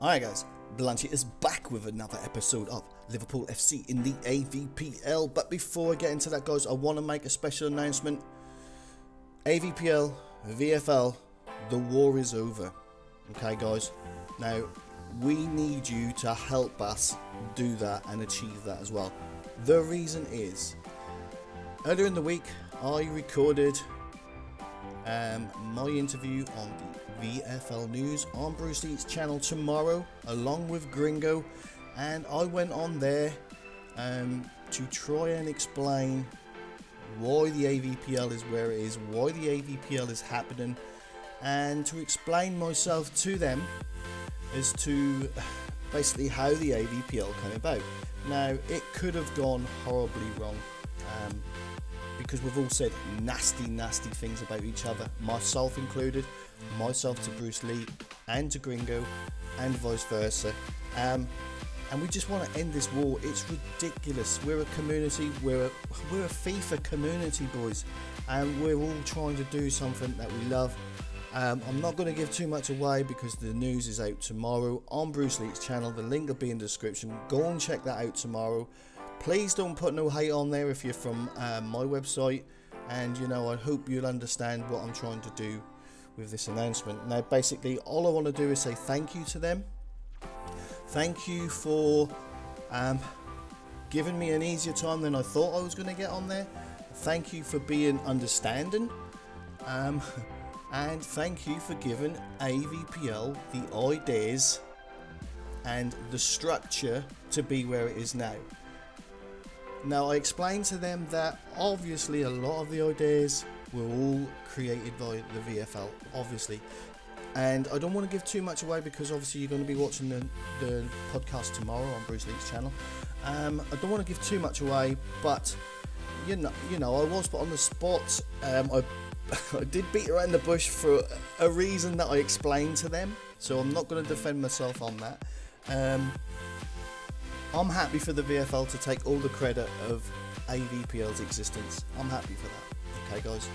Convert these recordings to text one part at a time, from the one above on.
Alright guys, Blanchy is back with another episode of Liverpool FC in the Avpl. But before I get into that guys, I want to make a special announcement. Avpl, VFL, the war is over. Okay guys, now we need you to help us do that and achieve that as well. The reason is, earlier in the week I recorded my interview on the VFL News on Bruce Lee's channel tomorrow, along with Gringo, and I went on there to try and explain why the AVPL is where it is, why the AVPL is happening, and to explain myself to them as to basically how the AVPL came about. Now, it could have gone horribly wrong, because we've all said nasty things about each other, myself included, myself to Bruce Lee and to Gringo and vice versa, and we just want to end this war. It's ridiculous. We're a community, we're a FIFA community, boys, and we're all trying to do something that we love. I'm not going to give too much away because the news is out tomorrow on Bruce Lee's channel. The link will be in the description. Go and check that out tomorrow. Please don't put no hate on there if you're from my website, and you know, I hope you'll understand what I'm trying to do with this announcement. Now basically all I want to do is say thank you to them. Thank you for giving me an easier time than I thought I was going to get on there. Thank you for being understanding, and thank you for giving AVPL the ideas and the structure to be where it is now. Now, I explained to them that obviously a lot of the ideas were all created by the VFL, obviously, and I don't want to give too much away because obviously you're going to be watching the podcast tomorrow on Bruce Lee's channel. I don't want to give too much away, but you know, I was put on the spot. I did beat around the bush for a reason that I explained to them, so I'm not going to defend myself on that. I'm happy for the VFL to take all the credit of AVPL's existence. I'm happy for that, okay guys?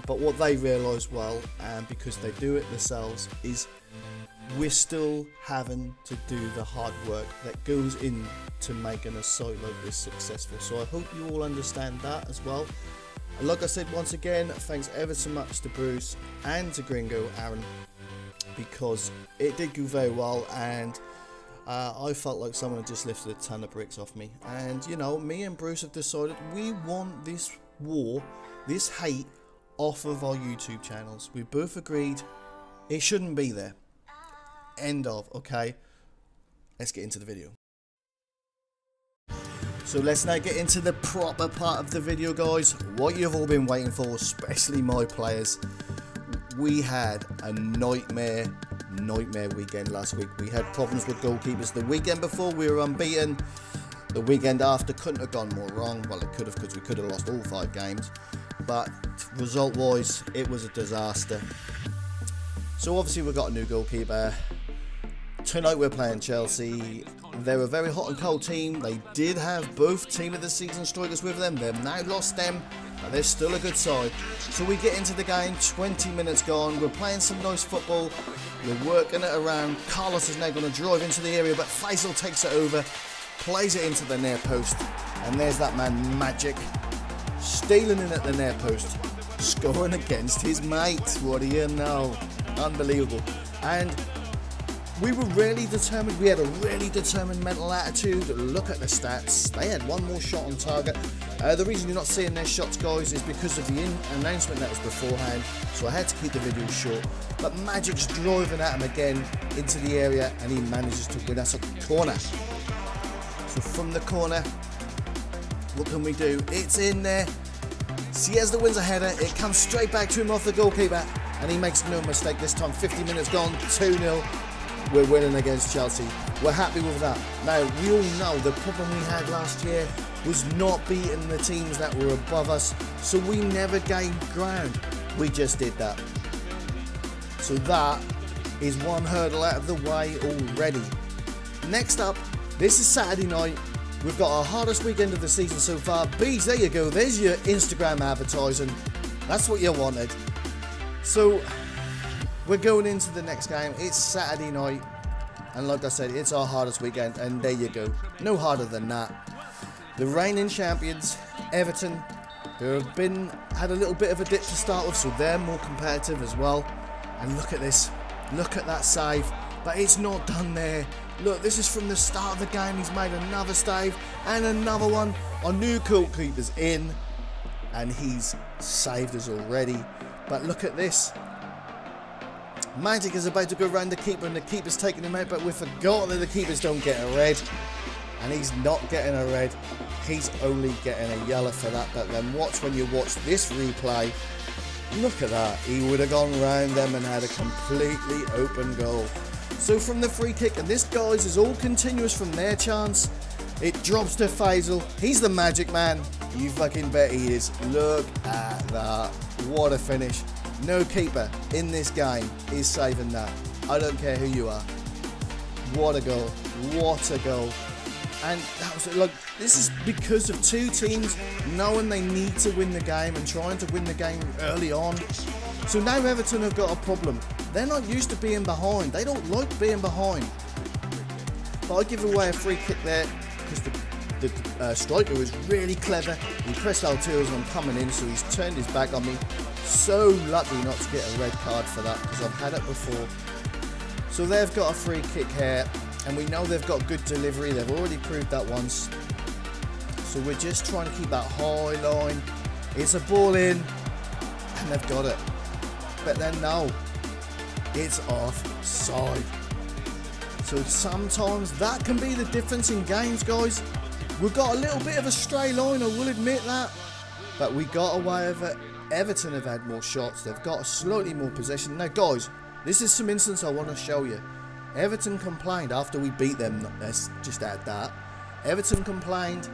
But what they realise well, because they do it themselves, is we're still having to do the hard work that goes into making a site like this successful. So I hope you all understand that as well. And like I said, once again, thanks ever so much to Bruce and to Gringo Aaron, because it did go very well, and I felt like someone had just lifted a ton of bricks off me. And you know, me and Bruce have decided we want this war, this hate, off of our YouTube channels. We both agreed it shouldn't be there. End of. Okay, let's get into the video. So let's now get into the proper part of the video, guys. What you've all been waiting for, especially my players. We had a nightmare weekend last week. We had problems with goalkeepers. The weekend before we were unbeaten. The weekend after couldn't have gone more wrong. Well, it could have, because we could have lost all 5 games. But result wise, it was a disaster. So obviously we've got a new goalkeeper. Tonight we're playing Chelsea. They're a very hot and cold team. They did have both team of the season strikers with them. They've now lost them, but they're still a good side. So we get into the game, 20 minutes gone. We're playing some nice football. We're working it around. Carlos is now going to drive into the area, but Faisal takes it over, plays it into the near post, and there's that man Magic stealing in at the near post, scoring against his mate. What do you know? Unbelievable. And we were really determined. We had a really determined mental attitude. Look at the stats. They had one more shot on target. The reason you're not seeing their shots, guys, is because of the announcement that was beforehand. So I had to keep the video short. But Magic's driving at him again into the area, and he manages to win us a corner. So from the corner, what can we do? It's in there. Ciezda wins a header. It comes straight back to him off the goalkeeper, and he makes no mistake this time. 50 minutes gone, 2-0. We're winning against Chelsea. We're happy with that. Now, we all know the problem we had last year was not beating the teams that were above us, so we never gained ground. We just did that. So that is one hurdle out of the way already. Next up, this is Saturday night. We've got our hardest weekend of the season so far. Bees, there you go. There's your Instagram advertising. That's what you wanted. So we're going into the next game. It's Saturday night. And like I said, it's our hardest weekend, and there you go. No harder than that. The reigning champions, Everton, who have had a little bit of a dip to start with, so they're more competitive as well. And look at this. Look at that save. But it's not done there. Look, this is from the start of the game. He's made another save and another one. Our new goalkeeper's in, and he's saved us already. But look at this. Magic is about to go around the keeper, and the keeper's taking him out, but we've forgotten that the keepers don't get a red. And he's not getting a red. He's only getting a yellow for that. But then watch when you watch this replay. Look at that. He would have gone round them and had a completely open goal. So from the free kick, and this, guys, is all continuous from their chance. It drops to Faisal. He's the magic man. You fucking bet he is. Look at that. What a finish. No keeper in this game is saving that. I don't care who you are. What a goal. What a goal. And that was, like, this is because of two teams knowing they need to win the game and trying to win the game early on. So now Everton have got a problem. They're not used to being behind. They don't like being behind. But I give away a free kick there because the striker was really clever. He pressed Altuve as I'm coming in, so he's turned his back on me. So lucky not to get a red card for that, because I've had it before. So they've got a free kick here, and we know they've got good delivery. They've already proved that once. So we're just trying to keep that high line. It's a ball in, and they've got it. But then no, it's offside. So sometimes that can be the difference in games, guys. We've got a little bit of a stray line, I will admit that. But we got away with it. Everton have had more shots. They've got slightly more possession. Now, guys, this is some instance I want to show you. Everton complained after we beat them. Let's just add that. Everton complained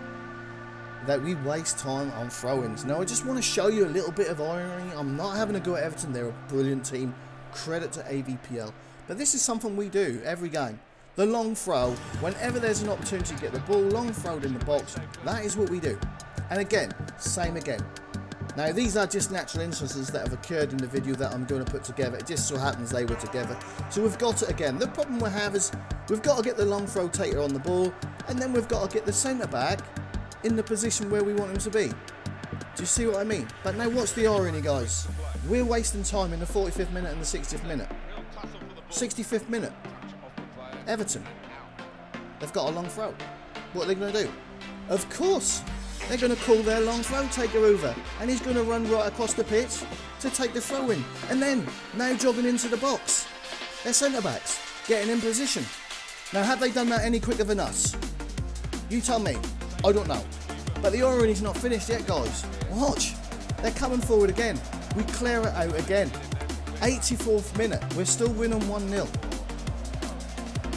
that we waste time on throw-ins. Now, I just want to show you a little bit of irony. I'm not having a go at Everton. They're a brilliant team. Credit to Avpl. But this is something we do every game. The long throw, whenever there's an opportunity to get the ball long throwed in the box, that is what we do. And again, same again. Now, these are just natural instances that have occurred in the video that I'm going to put together. It just so happens they were together. So we've got it again. The problem we have is we've got to get the long throw taker on the ball, and then we've got to get the centre-back in the position where we want him to be. Do you see what I mean? But now watch the irony, guys. We're wasting time in the 45th minute and the 60th minute. 65th minute. Everton. They've got a long throw. What are they going to do? Of course, they're going to call their long throw taker over, and he's going to run right across the pitch to take the throw in. And then, now jogging into the box. They're centre-backs, getting in position. Now, have they done that any quicker than us? You tell me. I don't know. But the irony's not finished yet, guys. Watch. They're coming forward again. We clear it out again. 84th minute. We're still winning 1-0.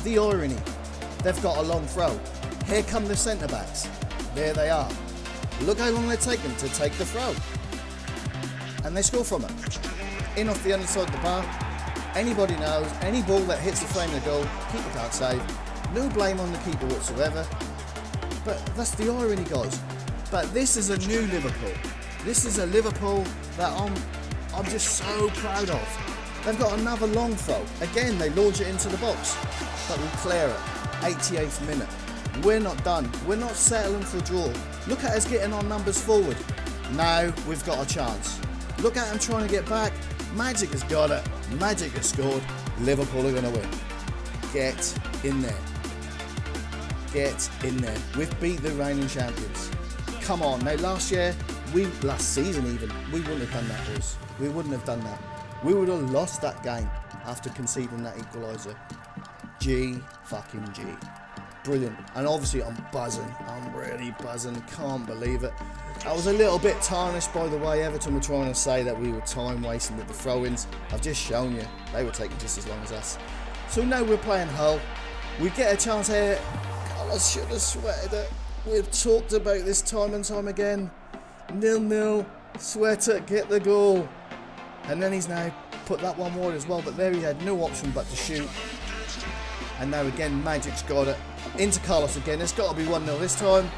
The irony. They've got a long throw. Here come the centre-backs. There they are. Look how long they're taking to take the throw. And they score from it. In off the underside of the bar. Anybody knows, any ball that hits the frame of the goal, keeper can't save. No blame on the keeper whatsoever. But that's the irony, guys. But this is a new Liverpool. This is a Liverpool that I'm just so proud of. They've got another long throw. Again, they launch it into the box. But we clear it. 88th minute. We're not done. We're not settling for a draw. Look at us getting our numbers forward. Now we've got a chance. Look at them trying to get back. Magic has got it. Magic has scored. Liverpool are going to win. Get in there. Get in there. We've beat the reigning champions. Come on. Now last season even, we wouldn't have done that, boys. We wouldn't have done that. We would have lost that game after conceding that equaliser. G fucking G. Brilliant. And obviously I'm buzzing. I'm really buzzing. Can't believe it. I was a little bit tarnished by the way Everton were trying to say that we were time wasting with the throw-ins. I've just shown you. They were taking just as long as us. So now we're playing Hull. We get a chance here. God, I should have sweated it. We've talked about this time and time again. 0-0. Sweat it. Get the goal. And then he's now put that one wide as well. But there he had no option but to shoot. And now again, Magic's got it. Into Carlos again. It's got to be 1-0 this time.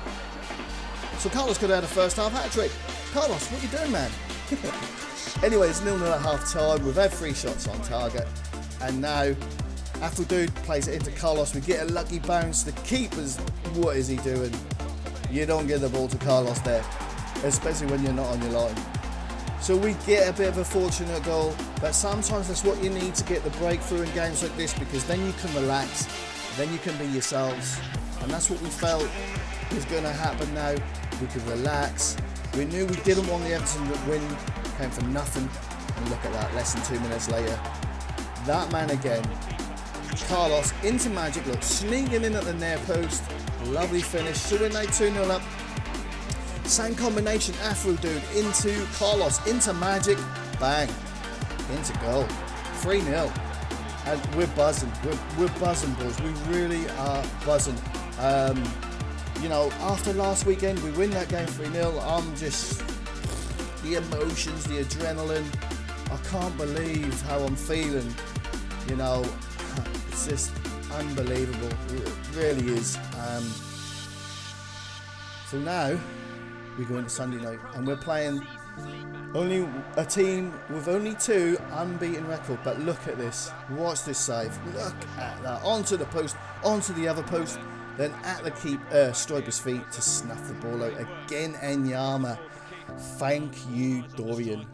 So Carlos could have had a first half hat-trick. Carlos, what are you doing, man? Anyway, it's 0-0 at half time. We've had 3 shots on target. And now Avpl dude plays it into Carlos. We get a lucky bounce. The keeper's, what is he doing? You don't get the ball to Carlos there, especially when you're not on your line. So we get a bit of a fortunate goal, but sometimes that's what you need to get the breakthrough in games like this, because then you can relax, then you can be yourselves, and that's what we felt was going to happen now. We could relax. We knew we didn't want the Everton win, came for nothing, and look at that, less than 2 minutes later. That man again, Carlos into Magic, look, sneaking in at the near post, lovely finish, so we're now 2-0 up. Same combination, Avpl dude into Carlos, into Magic, bang, into goal, 3-0, and we're buzzing, we're buzzing, boys, we really are buzzing. You know, after last weekend, we win that game 3-0, I'm just, the emotions, the adrenaline, I can't believe how I'm feeling, you know, it's just unbelievable, it really is. So now, we go into Sunday night and we're playing only a team with only 2 unbeaten record, but look at this, watch this save, look at that, onto the post, onto the other post, then at the striker's feet to snuff the ball out again. Enyama, thank you Dorian.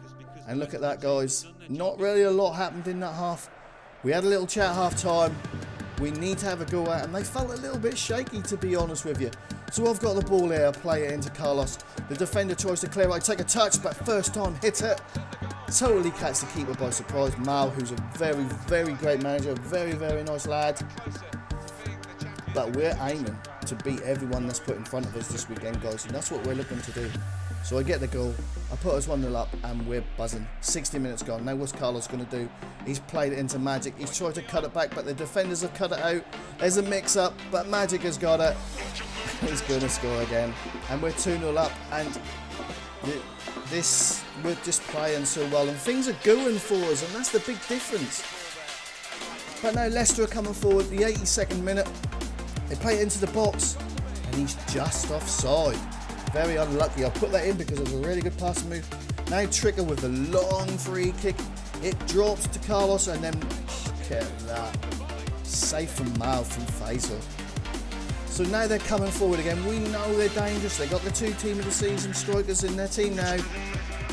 And look at that, guys, not really a lot happened in that half. We had a little chat half time, we need to have a go at, and they felt a little bit shaky, to be honest with you. So I've got the ball here, play it into Carlos. The defender tries to clear out, take a touch, but first time hit it. Totally catch the keeper by surprise. Mal, who's a very, very great manager, very, very nice lad. But we're aiming to beat everyone that's put in front of us this weekend, guys, and that's what we're looking to do. So I get the goal, I put us 1-0 up, and we're buzzing. 60 minutes gone. Now what's Carlos going to do? He's played it into Magic. He's tried to cut it back, but the defenders have cut it out. There's a mix-up, but Magic has got it. He's going to score again, and we're 2-0 up, and we're just playing so well, and things are going for us, and that's the big difference. But now Leicester are coming forward, the 82nd minute, they play it into the box, and he's just offside. Very unlucky. I put that in because it was a really good passing move. Now Trigger with the long free kick, it drops to Carlos, and then look at that, safe from Mal from Faisal. So now they're coming forward again. We know they're dangerous. They got the 2 team of the season strikers in their team now.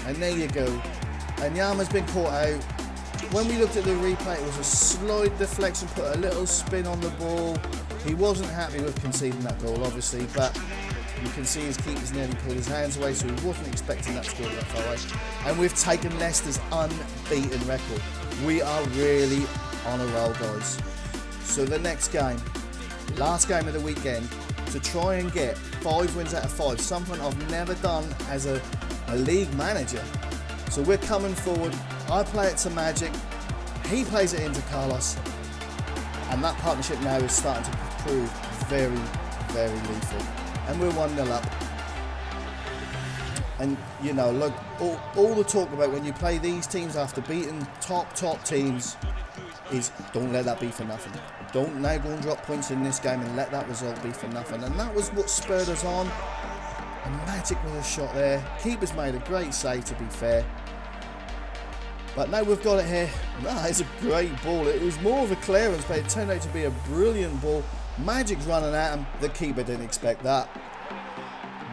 And there you go. And Yama's been caught out. When we looked at the replay, it was a slight deflection, put a little spin on the ball. He wasn't happy with conceding that goal, obviously, but you can see his keeper's nearly pulled his hands away, so he wasn't expecting that to go that far away. And we've taken Leicester's unbeaten record. We are really on a roll, guys. So the next game, last game of the weekend, to try and get 5 wins out of 5, something I've never done as a league manager. So we're coming forward, I play it to Magic, he plays it into Carlos, and that partnership now is starting to prove very, very lethal. And we're 1-0 up. And you know, look, all the talk about when you play these teams after beating top teams is don't let that be for nothing. Don't now go and drop points in this game and let that result be for nothing. And that was what spurred us on. And Magic with a shot there. Keeper's made a great save, to be fair. But now we've got it here. That is a great ball. It was more of a clearance, but it turned out to be a brilliant ball. Magic's running at him. The keeper didn't expect that.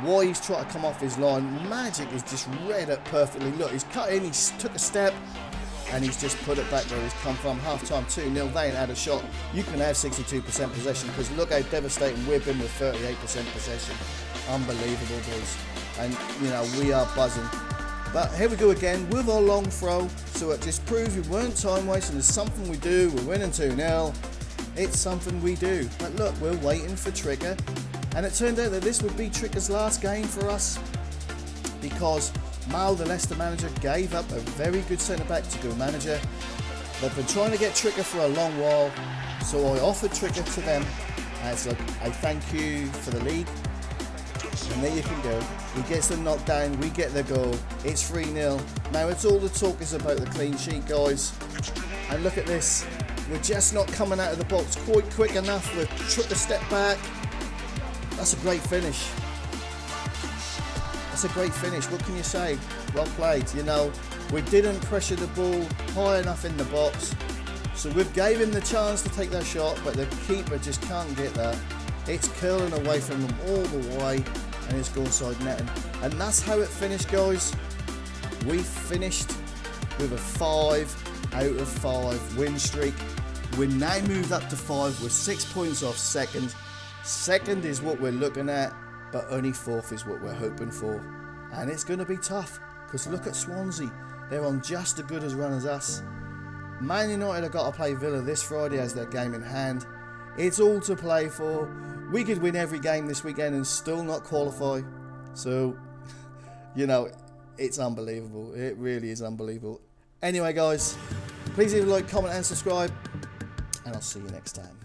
Why he's trying to come off his line. Magic has just read it perfectly. Look, he's cut in, he took a step, and he's just put it back where he's come from. Half time 2-0, they ain't had a shot. You can have 62% possession, because look how devastating we've been with 38% possession. Unbelievable, boys. And, you know, we are buzzing. But here we go again with our long throw. So it just proves we weren't time wasting. It's something we do. We're winning 2-0. It's something we do. But look, we're waiting for Trigger. And it turned out that this would be Trigger's last game for us, because Mal, the Leicester manager, gave up a very good centre-back to go manager. They've been trying to get Trigger for a long while, so I offered Trigger to them. And it's like, I thank you for the league. And there you can go. He gets the knockdown, we get the goal. It's 3-0. Now it's all the talk is about the clean sheet, guys. And look at this. We're just not coming out of the box quite quick enough. We took a step back. That's a great finish. That's a great finish. What can you say? Well played. You know, we didn't pressure the ball high enough in the box. So we've gave him the chance to take that shot, but the keeper just can't get that. It's curling away from them all the way, and it's goal side netting. And that's how it finished, guys. We finished with a 5 out of 5 win streak. We now moved up to 5. We're 6 points off second. Second is what we're looking at, but only 4th is what we're hoping for. And it's going to be tough, because look at Swansea. They're on just as good a run as us. Man United have got to play Villa this Friday as their game in hand. It's all to play for. We could win every game this weekend and still not qualify. So, you know, it's unbelievable. It really is unbelievable. Anyway, guys, please leave a like, comment and subscribe. And I'll see you next time.